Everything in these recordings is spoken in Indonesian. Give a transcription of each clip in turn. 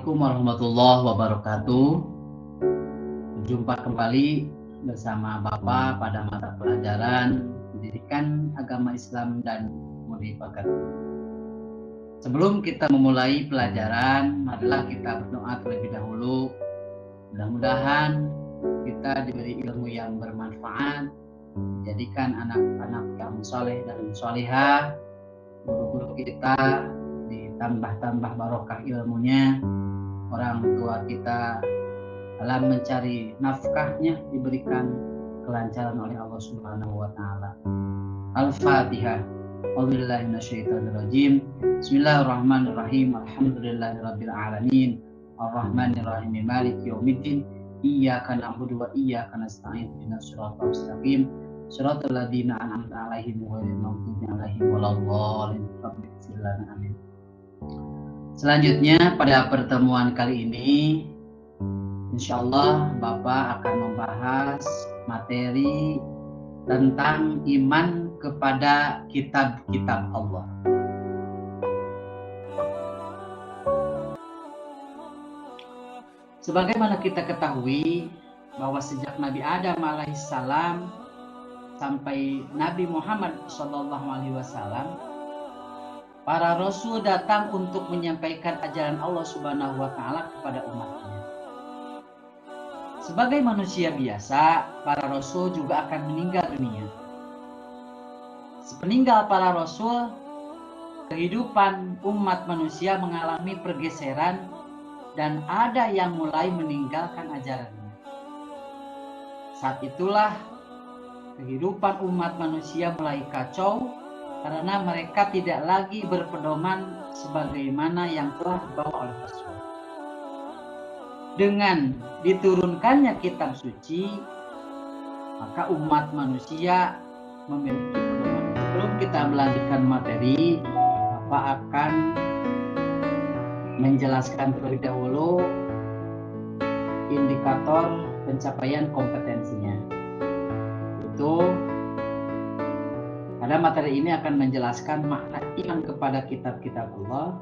Assalamualaikum warahmatullahi wabarakatuh. Berjumpa kembali bersama Bapak pada mata pelajaran Pendidikan Agama Islam dan Budi Pekerti. Sebelum kita memulai pelajaran, marilah kita berdoa terlebih dahulu. Mudah-mudahan kita diberi ilmu yang bermanfaat, jadikan anak-anak yang saleh dan salihah, guru-guru kita ditambah-tambah barokah ilmunya, orang tua kita dalam mencari nafkahnya diberikan kelancaran oleh Allah Subhanahu wa taala. Al-Fatihah. A'udzubillahi minasyaitonirrajim. Bismillahirrahmanirrahim. Alhamdulillahirabbil alamin. Arrahmanirrahim. Maliki yaumiddin. Iyyaka na'budu wa iyyaka nasta'in. Ihdinas siratal mustaqim. Shiratal ladzina an'amta 'alaihim ghairil maghdubi 'alaihim waladdallin. Amin. Selanjutnya pada pertemuan kali ini insyaallah Bapak akan membahas materi tentang iman kepada kitab-kitab Allah. Sebagaimana kita ketahui bahwa sejak Nabi Adam alaihissalam sampai Nabi Muhammad SAW, para rasul datang untuk menyampaikan ajaran Allah Subhanahu wa taala kepada umatnya. Sebagai manusia biasa, para rasul juga akan meninggal dunia. Sepeninggal para rasul, kehidupan umat manusia mengalami pergeseran dan ada yang mulai meninggalkan ajarannya. Saat itulah kehidupan umat manusia mulai kacau karena mereka tidak lagi berpedoman sebagaimana yang telah dibawa oleh Rasul. Dengan diturunkannya kitab suci, maka umat manusia memiliki pedoman. Sebelum kita melanjutkan materi, Bapak akan menjelaskan terlebih dahulu indikator pencapaian kompetensinya. Itu pada materi ini akan menjelaskan makna iman kepada kitab-kitab Allah,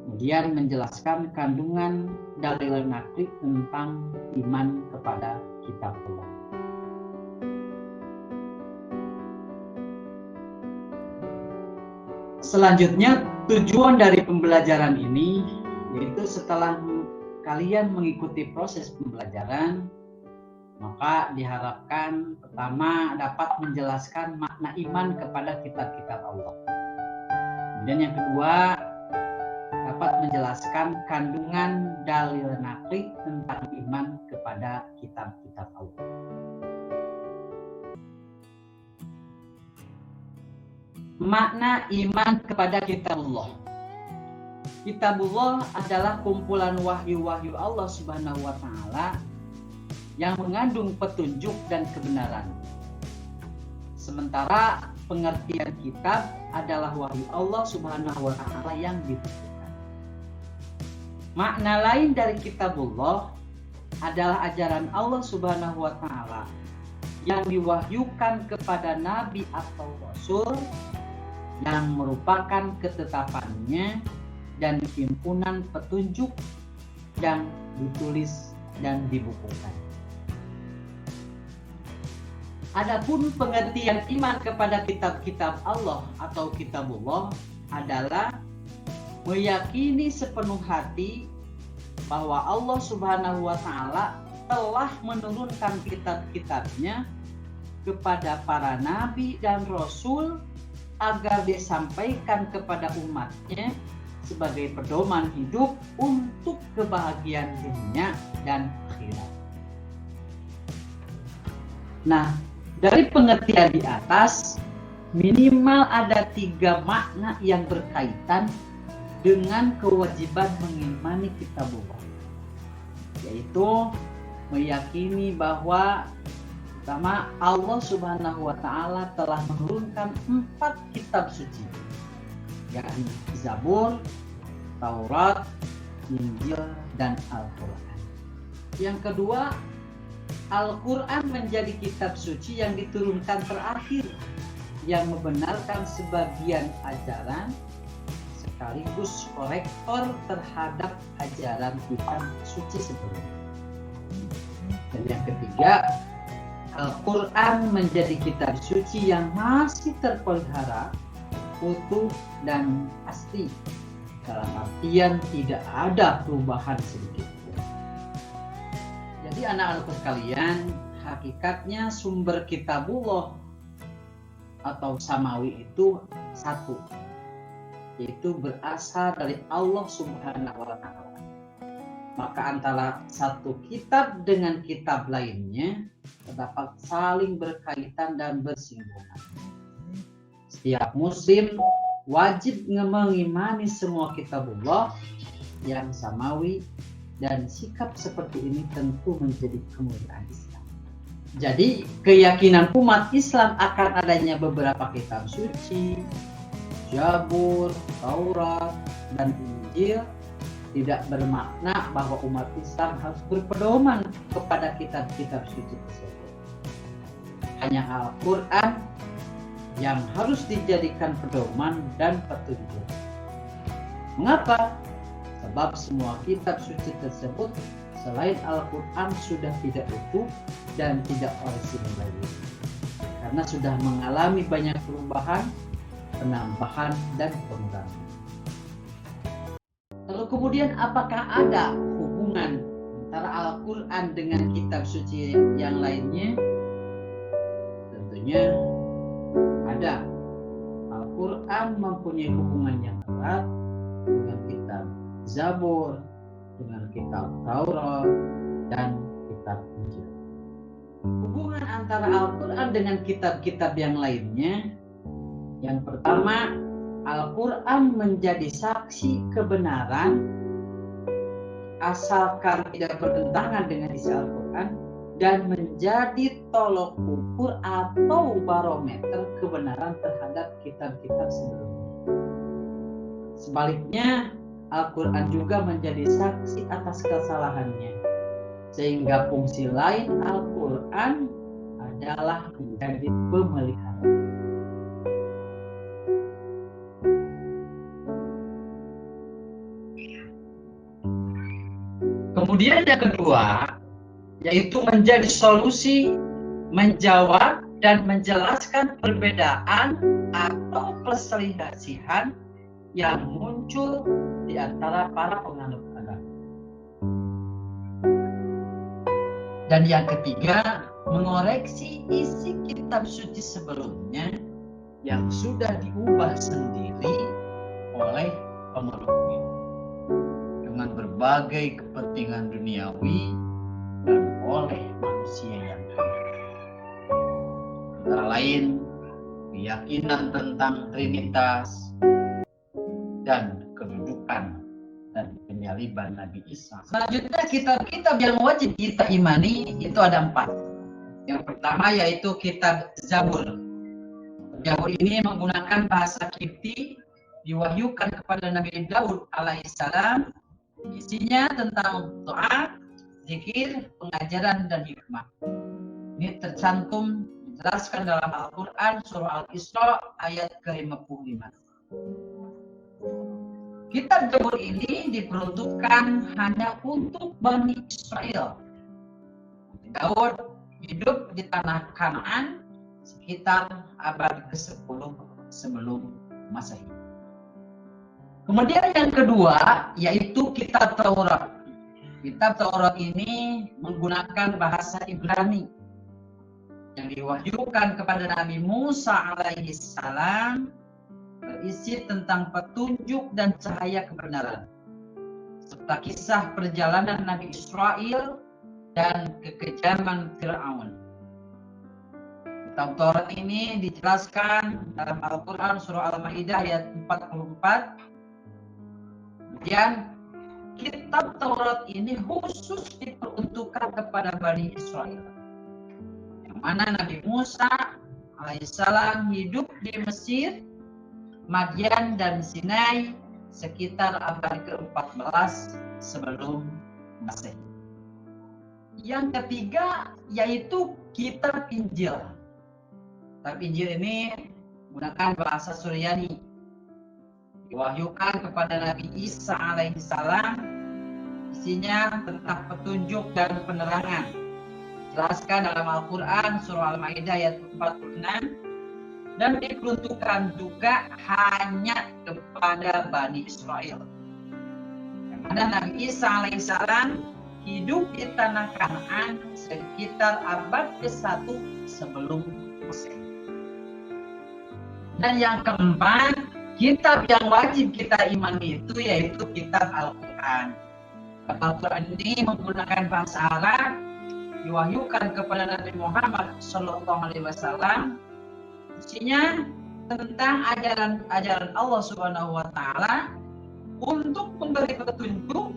kemudian menjelaskan kandungan dalil naqli tentang iman kepada kitab Allah. Selanjutnya, tujuan dari pembelajaran ini yaitu setelah kalian mengikuti proses pembelajaran, maka diharapkan pertama dapat menjelaskan makna iman kepada kitab-kitab Allah. Kemudian yang kedua, dapat menjelaskan kandungan dalil naqli tentang iman kepada kitab-kitab Allah. Makna iman kepada kitab Allah. Kitabullah adalah kumpulan wahyu-wahyu Allah Subhanahu wa taala yang mengandung petunjuk dan kebenaran. Sementara pengertian kitab adalah wahyu Allah Subhanahu wa taala yang ditentukan. Makna lain dari kitabullah adalah ajaran Allah Subhanahu wa taala yang diwahyukan kepada nabi atau rasul yang merupakan ketetapannya dan himpunan petunjuk yang ditulis dan dibukukan. Adapun pengertian iman kepada kitab-kitab Allah atau kitabullah adalah meyakini sepenuh hati bahwa Allah Subhanahu wa taala telah menurunkan kitab-kitabnya kepada para nabi dan rasul agar disampaikan kepada umatnya sebagai pedoman hidup untuk kebahagiaan dunia dan akhirat. Nah, dari pengertian di atas, minimal ada 3 makna yang berkaitan dengan kewajiban mengimani kitabullah, yaitu meyakini bahwa pertama, Allah Subhanahu wa taala telah menurunkan 4 kitab suci, yakni Zabur, Taurat, Injil, dan Al-Quran. Yang kedua, Al-Quran menjadi kitab suci yang diturunkan terakhir, yang membenarkan sebagian ajaran, sekaligus korektor terhadap ajaran kitab suci sebelumnya. Dan yang ketiga, Al-Quran menjadi kitab suci yang masih terpelihara, utuh dan asli, dalam artian tidak ada perubahan sedikit pun. Jadi anak-anakku sekalian, hakikatnya sumber kitabullah atau samawi itu satu, yaitu berasal dari Allah Subhanahu wa Ta'ala. Maka antara satu kitab dengan kitab lainnya terdapat saling berkaitan dan bersinggungan. Setiap muslim wajib mengimani semua kitabullah yang samawi, dan sikap seperti ini tentu menjadi kemuliaan Islam. Jadi keyakinan umat Islam akan adanya beberapa kitab suci, Zabur, Taurat, dan Injil tidak bermakna bahwa umat Islam harus berpedoman kepada kitab-kitab suci tersebut. Hanya Al-Quran yang harus dijadikan pedoman dan petunjuk. Mengapa? Sebab semua kitab suci tersebut selain Al-Quran sudah tidak utuh dan tidak orisinil lagi, karena sudah mengalami banyak perubahan, penambahan, dan pengurangan. Lalu kemudian apakah ada hubungan antara Al-Quran dengan kitab suci yang lainnya? Tentunya ada. Al-Quran mempunyai hubungan yang erat dengan kitab Zabur, dengan kitab Taurat, dan kitab Injil. Hubungan antara Al-Quran dengan kitab-kitab yang lainnya, yang pertama, Al-Quran menjadi saksi kebenaran asalkan tidak bertentangan dengan isi Al-Quran, dan menjadi tolok ukur atau barometer kebenaran terhadap kitab-kitab sebelumnya. Sebaliknya, Al-Quran juga menjadi saksi atas kesalahannya, sehingga fungsi lain Al-Quran adalah menjadi pemelihara. Kemudian yang kedua, yaitu menjadi solusi, menjawab dan menjelaskan perbedaan atau perselisihan yang muncul di antara para penganut agama. Dan yang ketiga, mengoreksi isi kitab suci sebelumnya yang sudah diubah sendiri oleh pemeluknya dengan berbagai kepentingan duniawi dan oleh manusia yang lain. Antara lain keyakinan tentang Trinitas dan kedudukan dan penyaliban Nabi Isa. Selanjutnya kitab-kitab yang wajib kita imani itu ada 4. Yang pertama yaitu kitab Zabur. Zabur ini menggunakan bahasa Kipti, diwahyukan kepada Nabi Daud alaihissalam. Isinya tentang doa, zikir, pengajaran, dan hikmah. Ini tercantum dijelaskan dalam Al-Quran surah Al-Isra ayat ke-55. Kitab Zabur ini diperuntukkan hanya untuk Bani Israel. Daud hidup di tanah Kanaan sekitar abad ke-10 sebelum Masehi. Kemudian yang kedua yaitu kitab Taurat. Kitab Taurat ini menggunakan bahasa Ibrani yang diwahyukan kepada Nabi Musa alaihissalam, berisi tentang petunjuk dan cahaya kebenaran, serta kisah perjalanan Nabi Israel dan kekejaman Fir'aun. Kitab Taurat ini dijelaskan dalam Al-Quran surah Al-Ma'idah ayat 44. Kemudian kitab Taurat ini khusus diperuntukkan kepada Bani Israel, yang mana Nabi Musa alaihissalam hidup di Mesir, Madian, dan Sinai sekitar abad ke-14 sebelum Masehi. Yang ketiga yaitu kitab Injil. Kitab Injil ini menggunakan bahasa Suryani diwahyukan kepada Nabi Isa alaihissalam, isinya tentang petunjuk dan penerangan. Jelaskan dalam Al-Quran surah Al-Maidah ayat 46, dan diperuntukkan juga hanya kepada Bani Israel. Yang mana Nabi Isa alaihissalam hidup di tanah Kanaan sekitar abad ke-1 sebelum Masehi. Dan yang keempat, kitab yang wajib kita imani itu yaitu kitab Al-Quran. Al-Quran ini menggunakan bahasa Arab, diwahyukan kepada Nabi Muhammad SAW. Isinya tentang ajaran Allah Subhanahu wa Ta'ala untuk memberi petunjuk,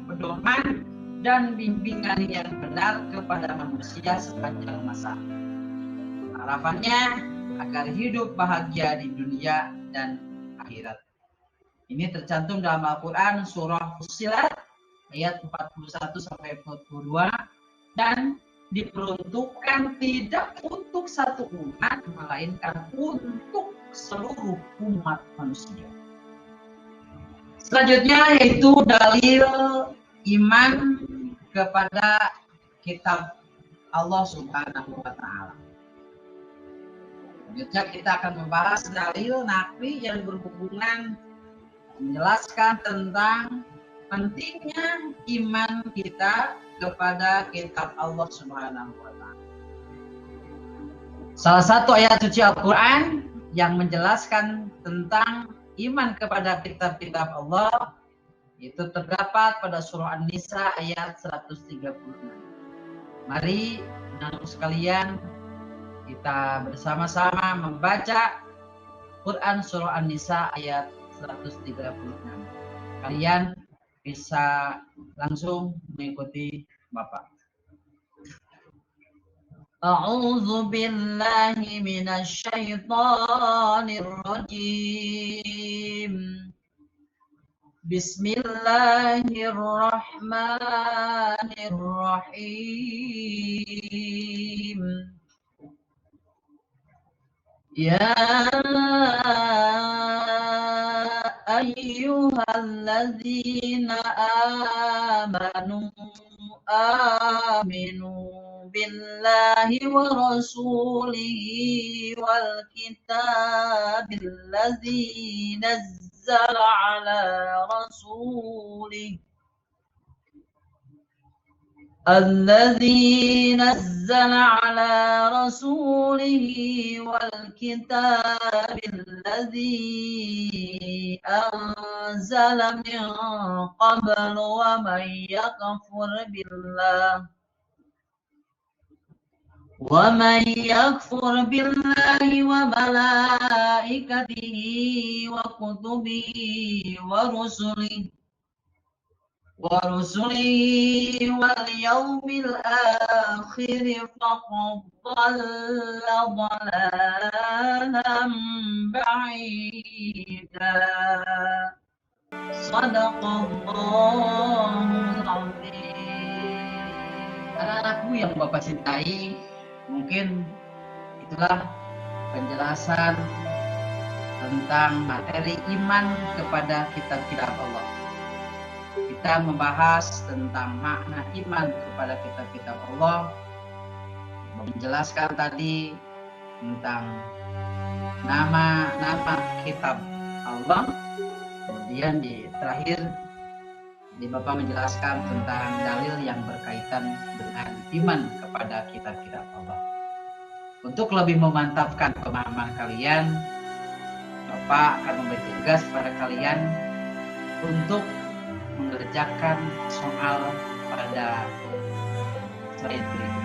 pedoman, dan bimbingan yang benar kepada manusia sepanjang masa. Harapannya agar hidup bahagia di dunia dan akhirat. Ini tercantum dalam Al-Quran surah Fussilat ayat 41-42, dan diperuntukkan tidak untuk satu umat, melainkan untuk seluruh umat manusia. Selanjutnya yaitu dalil iman kepada kitab Allah Subhanahu wa Ta'ala. Selanjutnya kita akan membahas dalil naqli yang berhubungan menjelaskan tentang pentingnya iman kita kepada kitab Allah Subhanahu wa Ta'ala. Salah satu ayat suci Al-Quran yang menjelaskan tentang iman kepada kitab-kitab Allah itu terdapat pada surah An-Nisa ayat 136. Mari anak sekalian, kita bersama-sama membaca Quran surah An-Nisa ayat 136. Kalian bisa langsung mengikuti Bapak. A'udzu billahi minasy syaithanir rajim. Bismillahirrahmanirrahim. Ya ayyuhalladzina aminu billahi wa rasulihi wal kitabil ladzi nazzala ala rasulihi الذي نزل على رسوله والكتاب الذي أنزل من قبل ومن يكفر بالله وملائكته وكتبه ورسله واليوم الآخر فقد ضل ضلالا بعيدا. Shadaqallahul azim. Anak-anakku yang Bapak cintai, mungkin itulah penjelasan tentang materi iman kepada kitab-kitab Allah. Kita membahas tentang makna iman kepada kitab-kitab Allah, menjelaskan tadi tentang nama-nama kitab Allah, kemudian di terakhir Bapak menjelaskan tentang dalil yang berkaitan dengan iman kepada kitab-kitab Allah. Untuk lebih memantapkan pemahaman kalian, Bapak akan memberi tugas pada kalian untuk mengerjakan soal pada slide berikut.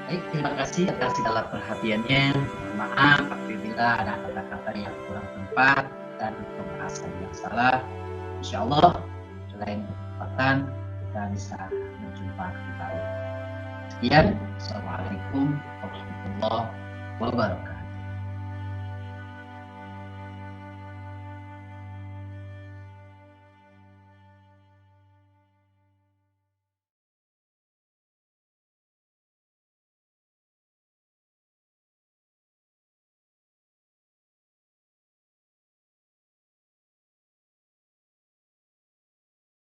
Baik, terima kasih atas segala perhatiannya. Maaf apabila ada kata-kata yang kurang tepat dan pembahasan yang salah. Insya Allah selain kesempatan kita bisa berjumpa kembali. Sekian, Assalamualaikum warahmatullahi wabarakatuh.